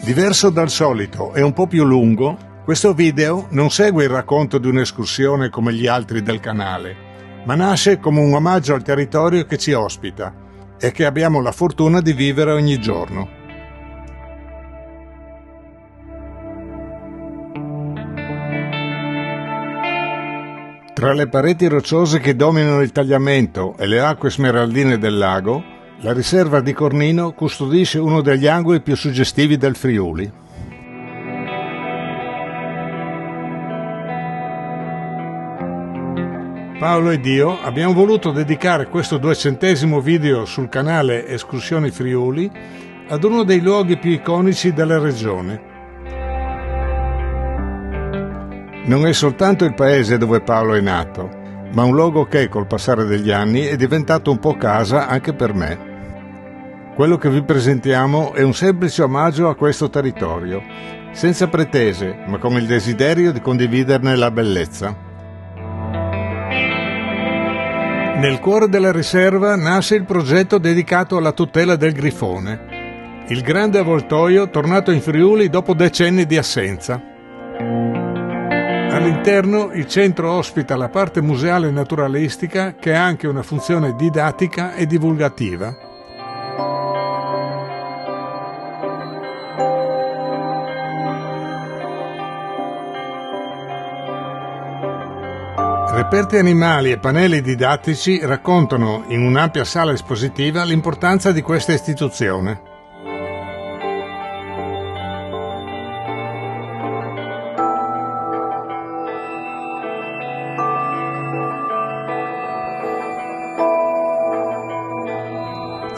Diverso dal solito e un po' più lungo, questo video non segue il racconto di un'escursione come gli altri del canale, ma nasce come un omaggio al territorio che ci ospita e che abbiamo la fortuna di vivere ogni giorno. Tra le pareti rocciose che dominano il tagliamento e le acque smeraldine del lago, la riserva di Cornino custodisce uno degli angoli più suggestivi del Friuli. Paolo ed io abbiamo voluto dedicare questo 200° video sul canale Escursioni Friuli ad uno dei luoghi più iconici della regione. Non è soltanto il paese dove Paolo è nato, ma un luogo che col passare degli anni è diventato un po' casa anche per me. Quello che vi presentiamo è un semplice omaggio a questo territorio, senza pretese, ma con il desiderio di condividerne la bellezza. Nel cuore della riserva nasce il progetto dedicato alla tutela del grifone, il grande avvoltoio tornato in Friuli dopo decenni di assenza. All'interno il centro ospita la parte museale naturalistica che ha anche una funzione didattica e divulgativa. Reperti animali e pannelli didattici raccontano in un'ampia sala espositiva l'importanza di questa istituzione.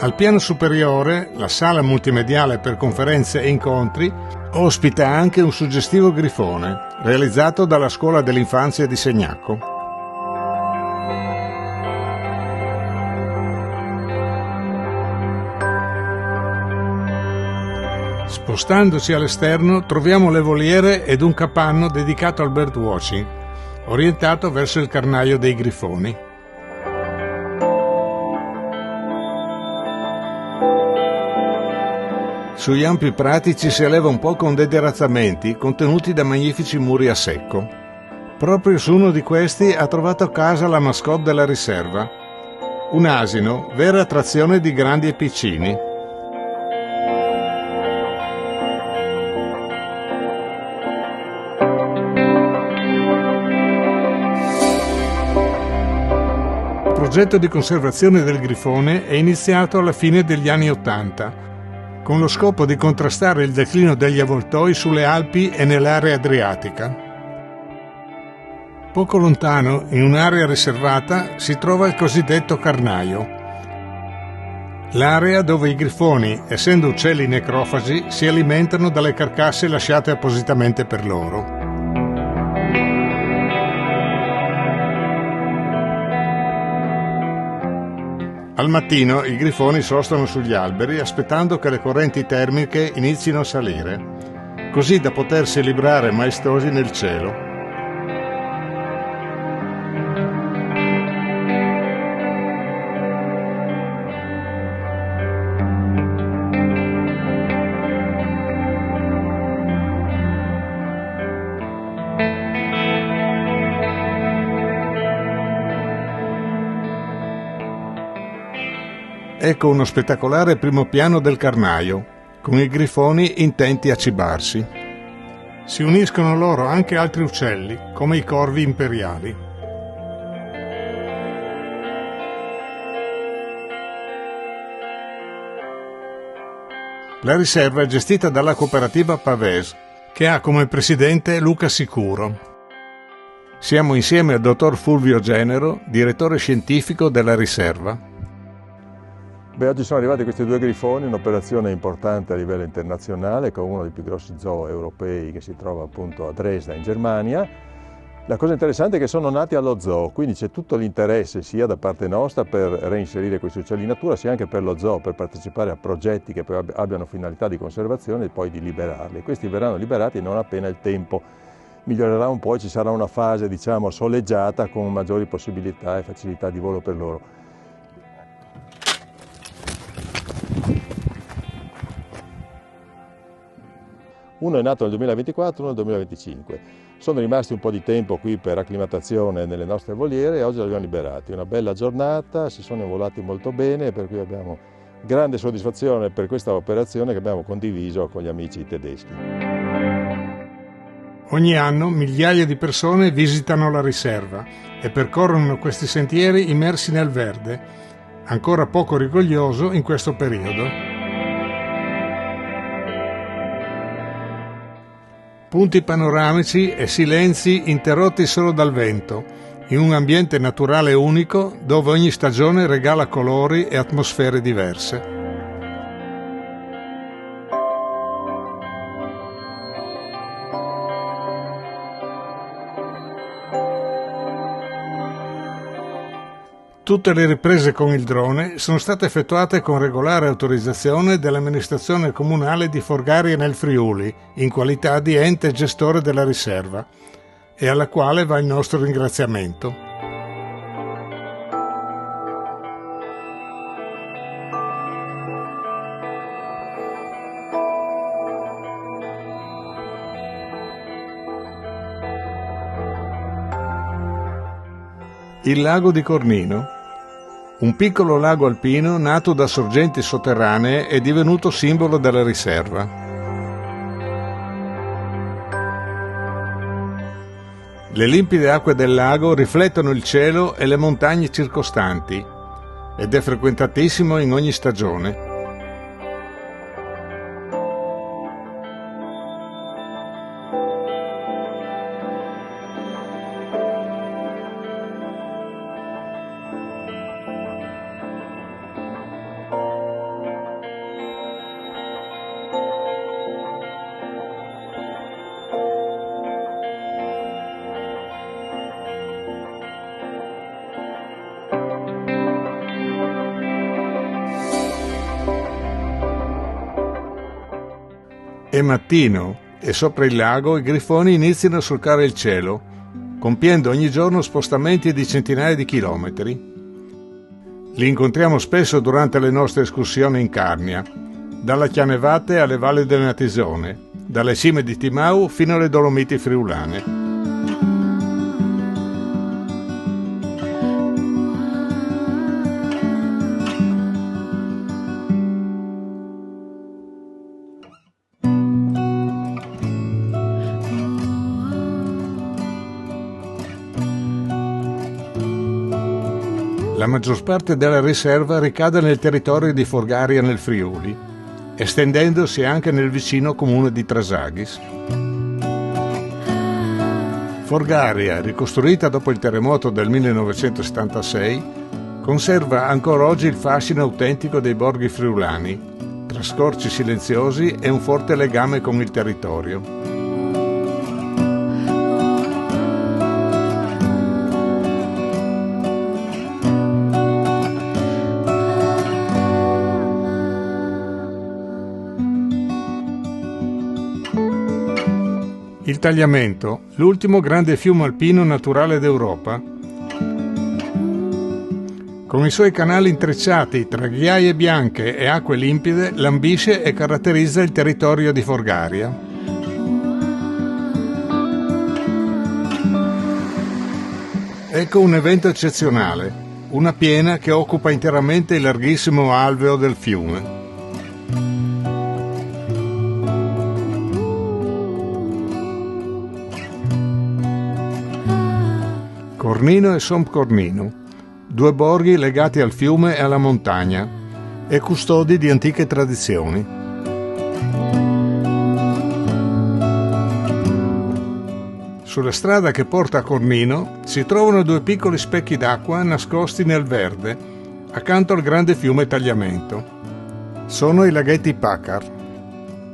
Al piano superiore, la sala multimediale per conferenze e incontri ospita anche un suggestivo grifone, realizzato dalla Scuola dell'Infanzia di Segnacco. Spostandoci all'esterno troviamo le voliere ed un capanno dedicato al birdwatching, orientato verso il carnaio dei grifoni. Sugli ampi prati ci si eleva un po' con dei terrazzamenti contenuti da magnifici muri a secco. Proprio su uno di questi ha trovato casa la mascotte della riserva, un asino, vera attrazione di grandi e piccini. Il progetto di conservazione del grifone è iniziato alla fine degli anni '80, con lo scopo di contrastare il declino degli avvoltoi sulle Alpi e nell'area adriatica. Poco lontano, in un'area riservata, si trova il cosiddetto carnaio, l'area dove i grifoni, essendo uccelli necrofagi, si alimentano dalle carcasse lasciate appositamente per loro. Al mattino i grifoni sostano sugli alberi aspettando che le correnti termiche inizino a salire, così da potersi librare maestosi nel cielo. Ecco uno spettacolare primo piano del carnaio, con i grifoni intenti a cibarsi. Si uniscono loro anche altri uccelli, come i corvi imperiali. La riserva è gestita dalla cooperativa Pavese, che ha come presidente Luca Sicuro. Siamo insieme al dottor Fulvio Genero, direttore scientifico della riserva. Beh, oggi sono arrivati questi due grifoni, un'operazione importante a livello internazionale con uno dei più grossi zoo europei che si trova appunto a Dresda in Germania. La cosa interessante è che sono nati allo zoo, quindi c'è tutto l'interesse sia da parte nostra per reinserire questi uccelli in natura, sia anche per lo zoo, per partecipare a progetti che poi abbiano finalità di conservazione e poi di liberarli. Questi verranno liberati non appena il tempo migliorerà un po' e ci sarà una fase, diciamo, soleggiata con maggiori possibilità e facilità di volo per loro. Uno è nato nel 2024, uno nel 2025. Sono rimasti un po' di tempo qui per acclimatazione nelle nostre voliere e oggi li abbiamo liberati. Una bella giornata, si sono involati molto bene, per cui abbiamo grande soddisfazione per questa operazione che abbiamo condiviso con gli amici tedeschi. Ogni anno migliaia di persone visitano la riserva e percorrono questi sentieri immersi nel verde, ancora poco rigoglioso in questo periodo. Punti panoramici e silenzi interrotti solo dal vento, in un ambiente naturale unico dove ogni stagione regala colori e atmosfere diverse. Tutte le riprese con il drone sono state effettuate con regolare autorizzazione dell'amministrazione comunale di Forgaria nel Friuli, in qualità di ente gestore della riserva, e alla quale va il nostro ringraziamento. Il lago di Cornino. Un piccolo lago alpino nato da sorgenti sotterranee è divenuto simbolo della riserva. Le limpide acque del lago riflettono il cielo e le montagne circostanti ed è frequentatissimo in ogni stagione. È mattino e sopra il lago i grifoni iniziano a solcare il cielo, compiendo ogni giorno spostamenti di centinaia di chilometri. Li incontriamo spesso durante le nostre escursioni in Carnia, dalla Chianevate alle valli del Natisone, dalle cime di Timau fino alle Dolomiti friulane. La maggior parte della riserva ricade nel territorio di Forgaria nel Friuli, estendendosi anche nel vicino comune di Trasaghis. Forgaria, ricostruita dopo il terremoto del 1976, conserva ancora oggi il fascino autentico dei borghi friulani, trascorsi silenziosi e un forte legame con il territorio. Il Tagliamento, l'ultimo grande fiume alpino naturale d'Europa. Con i suoi canali intrecciati tra ghiaie bianche e acque limpide, lambisce e caratterizza il territorio di Forgaria. Ecco un evento eccezionale, una piena che occupa interamente il larghissimo alveo del fiume. Cornino e Sompcornino, due borghi legati al fiume e alla montagna e custodi di antiche tradizioni. Sulla strada che porta a Cornino si trovano due piccoli specchi d'acqua nascosti nel verde, accanto al grande fiume Tagliamento. Sono i laghetti Pacar.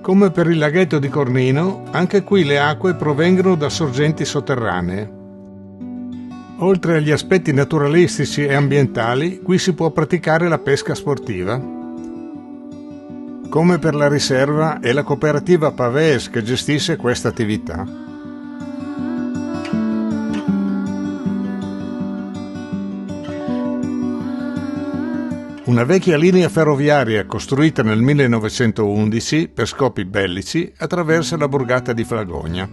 Come per il laghetto di Cornino, anche qui le acque provengono da sorgenti sotterranee. Oltre agli aspetti naturalistici e ambientali, qui si può praticare la pesca sportiva. Come per la riserva, è la cooperativa Pavese che gestisce questa attività. Una vecchia linea ferroviaria costruita nel 1911 per scopi bellici attraversa la borgata di Flagogna.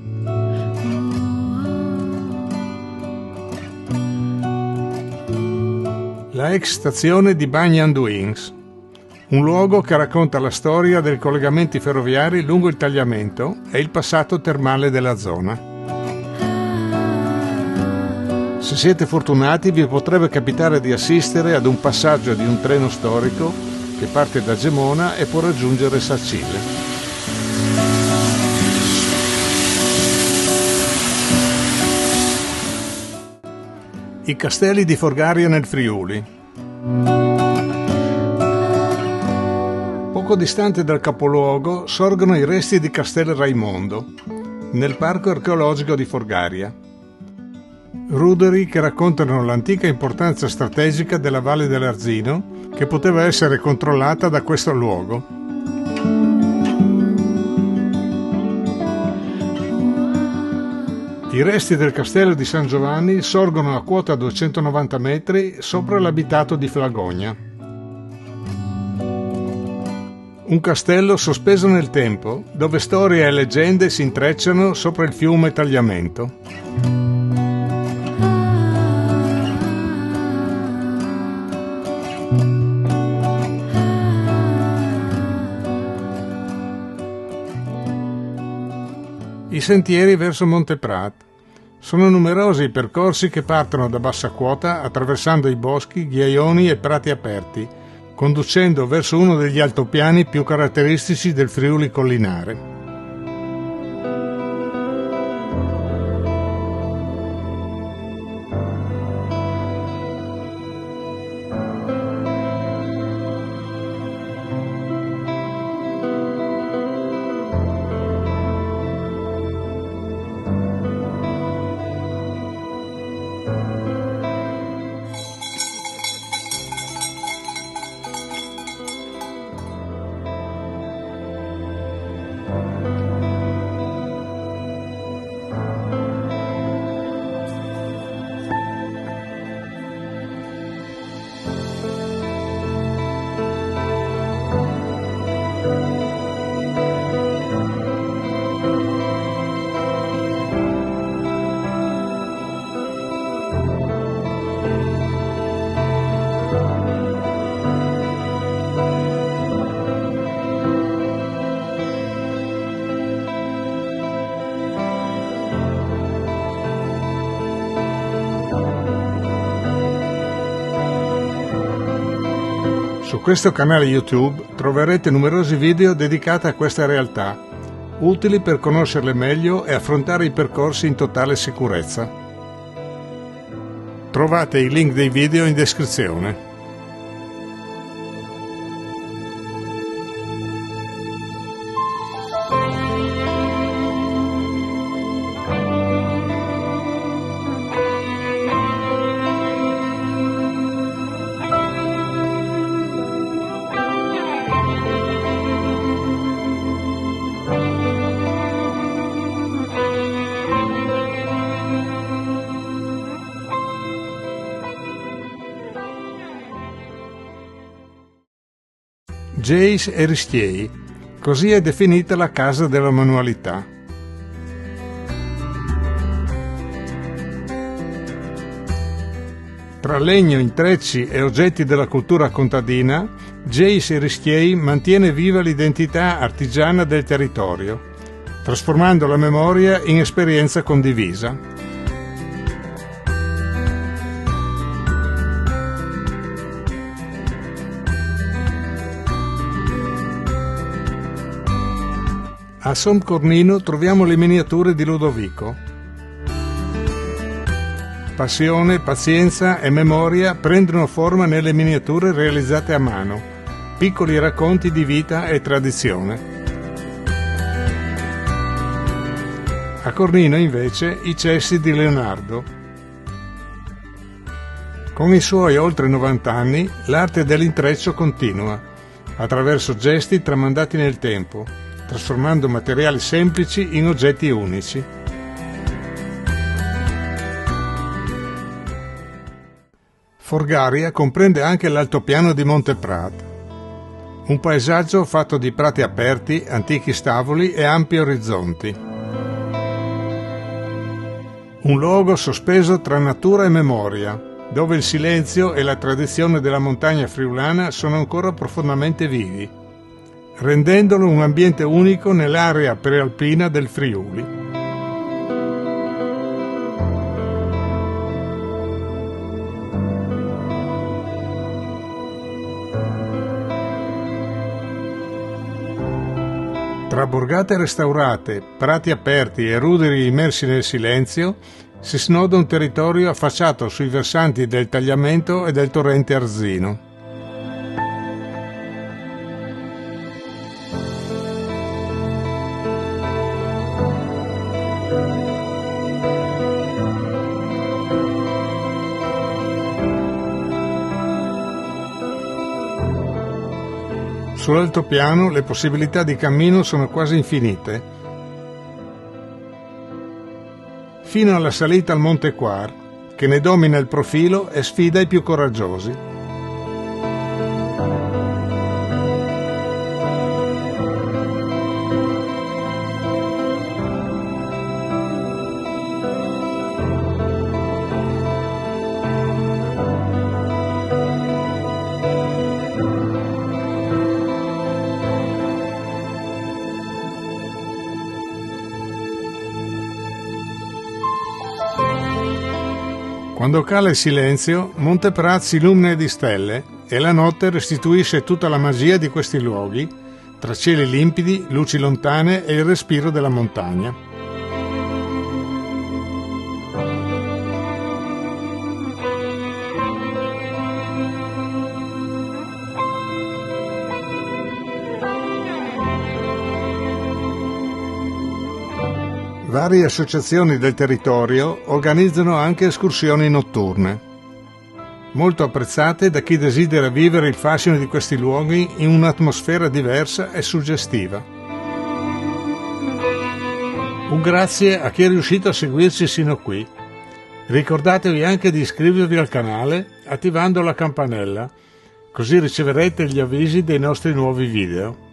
La ex stazione di Bagny-Anduins, un luogo che racconta la storia dei collegamenti ferroviari lungo il tagliamento e il passato termale della zona. Se siete fortunati vi potrebbe capitare di assistere ad un passaggio di un treno storico che parte da Gemona e può raggiungere Sacile. I castelli di Forgaria nel Friuli. Poco distante dal capoluogo sorgono i resti di Castel Raimondo, nel parco archeologico di Forgaria. Ruderi che raccontano l'antica importanza strategica della Valle dell'Arzino, che poteva essere controllata da questo luogo. I resti del castello di San Giovanni sorgono a quota 290 metri sopra l'abitato di Flagogna. Un castello sospeso nel tempo, dove storia e leggende si intrecciano sopra il fiume Tagliamento. I sentieri verso Monteprat. Sono numerosi i percorsi che partono da bassa quota attraversando i boschi, ghiaioni e prati aperti, conducendo verso uno degli altopiani più caratteristici del Friuli collinare. Su questo canale YouTube troverete numerosi video dedicati a questa realtà, utili per conoscerle meglio e affrontare i percorsi in totale sicurezza. Trovate i link dei video in descrizione. Geis e Ristiei, così è definita la casa della manualità. Tra legno, intrecci e oggetti della cultura contadina, Geis e Ristiei mantiene viva l'identità artigiana del territorio, trasformando la memoria in esperienza condivisa. A Son Cornino troviamo le miniature di Ludovico. Passione, pazienza e memoria prendono forma nelle miniature realizzate a mano, piccoli racconti di vita e tradizione. A Cornino invece i cessi di Leonardo. Con i suoi oltre 90 anni l'arte dell'intreccio continua, attraverso gesti tramandati nel tempo, trasformando materiali semplici in oggetti unici. Forgaria comprende anche l'altopiano di Monte Prat, un paesaggio fatto di prati aperti, antichi stavoli e ampi orizzonti. Un luogo sospeso tra natura e memoria, dove il silenzio e la tradizione della montagna friulana sono ancora profondamente vivi, rendendolo un ambiente unico nell'area prealpina del Friuli. Tra borgate restaurate, prati aperti e ruderi immersi nel silenzio, si snoda un territorio affacciato sui versanti del Tagliamento e del torrente Arzino. Sull'altopiano le possibilità di cammino sono quasi infinite. Fino alla salita al Monte Quar, che ne domina il profilo e sfida i più coraggiosi. Quando cala il silenzio, Monte Prat si illumina di stelle e la notte restituisce tutta la magia di questi luoghi, tra cieli limpidi, luci lontane e il respiro della montagna. Varie associazioni del territorio organizzano anche escursioni notturne, molto apprezzate da chi desidera vivere il fascino di questi luoghi in un'atmosfera diversa e suggestiva. Un grazie a chi è riuscito a seguirci sino qui. Ricordatevi anche di iscrivervi al canale attivando la campanella, così riceverete gli avvisi dei nostri nuovi video.